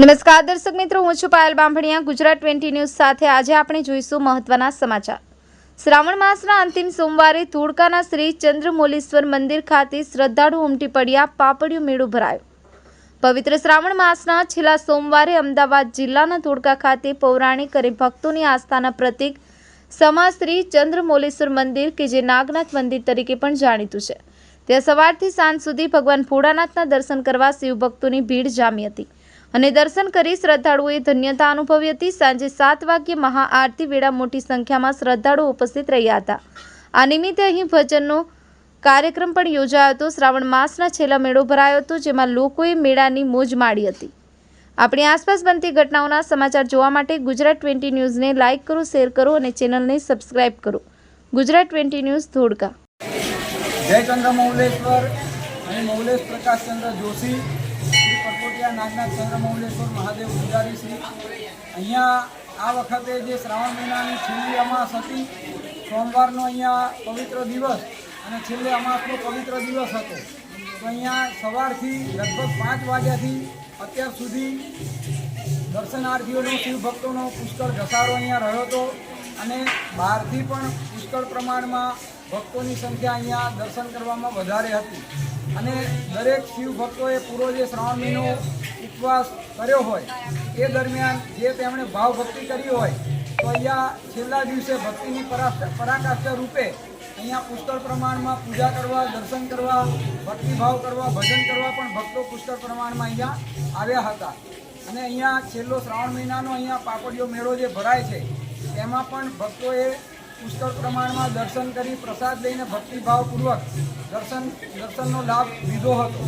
નમસ્કાર દર્શક મિત્રો, હું છું પાયલ બાંભણિયા. ગુજરાત 20 ન્યૂઝ સાથે આજે આપણે જોઈશું મહત્વના સમાચાર. શ્રાવણ માસના અંતિમ સોમવારે ધોળકાના શ્રી ચંદ્રમૌલેશ્વર મંદિર ખાતે શ્રદ્ધાળુ ઉમટી પડ્યા. પાપડીયો મેળો ભરાયો. પવિત્ર શ્રાવણ માસના છેલ્લા સોમવારે અમદાવાદ જિલ્લાના ધોળકા ખાતે પૌરાણિક અને ભક્તોની આસ્થાના પ્રતીક સમા શ્રી ચંદ્રમૌલેશ્વર મંદિર કે જે નાગનાથ મંદિર તરીકે પણ જાણીતું છે, ત્યાં સવારથી સાંજ સુધી ભગવાન ભોળાનાથના દર્શન કરવા શિવભક્તોની ભીડ જામી હતી અને દર્શન કરી શ્રદ્ધાળુઓએ ધન્યતા અનુભવી હતી. સાંજે 7 વાગ્યે મહાઆરતી વેળા મોટી સંખ્યામાં શ્રદ્ધાળુઓ ઉપસ્થિત રહ્યા હતા. આ નિમિત્તે અહીં ભજનનો કાર્યક્રમ પણ યોજાયો હતો. શ્રાવણ માસના છેલ્લા મેળો ભરાયો હતો, જેમાં લોકોએ મેળાની મોજ માણી હતી. આપણી આસપાસ બનતી ઘટનાઓના સમાચાર જોવા માટે ગુજરાત 20 ન્યૂઝને લાઇક કરો, શેર કરો અને ચેનલને સબસ્ક્રાઇબ કરો. ગુજરાત 20 ન્યૂઝ ધોળકા. જય ચંદ્રમૌલેશ્વર અને મૌલેશ પ્રકાશ ચંદ્ર જોશી, શ્રી પરકોટિયા નાગનાથ ચંદ્રમૌલેશ્વર મહાદેવ પૂજારી શ્રી. અહીંયા આ વખતે જે શ્રાવણ મહિનાની છેલ્લી અમાસ હતી, સોમવારનો અહીંયા પવિત્ર દિવસ અને છેલ્લે અમાસનો પવિત્ર દિવસ હતો, તો અહીંયા સવારથી લગભગ 5 વાગ્યાથી અત્યાર સુધી દર્શનાર્થીઓનો શિવ ભક્તોનો પુષ્કળ ઘસારો અહીંયા રહ્યો હતો અને બહારથી પણ પુષ્કળ પ્રમાણમાં ભક્તોની સંખ્યા અહીંયા દર્શન કરવામાં વધારે હતી. અને દરેક શિવ ભક્તોએ પૂરો જે શ્રાવણ મહિનો ઉપવાસ કર્યો હોય એ દરમિયાન જે તેમણે ભાવ ભક્તિ કરી હોય, તો અહીંયા છેલ્લા દિવસે ભક્તિની પરાકાષ્ઠા રૂપે અહીંયા પુષ્કળ પ્રમાણમાં પૂજા કરવા, દર્શન કરવા, ભક્તિભાવ કરવા, ભજન કરવા પણ ભક્તો પુષ્કળ પ્રમાણમાં અહીંયા આવ્યા હતા. અને અહીંયા છેલ્લો શ્રાવણ મહિનાનો અહીંયા પાપડીયો મેળો જે ભરાય છે, એમાં પણ ભક્તોએ પુષ્કળ પ્રમાણમાં દર્શન કરી પ્રસાદ લઈને ભક્તિભાવપૂર્વક દર્શનનો લાભ લીધો હતો.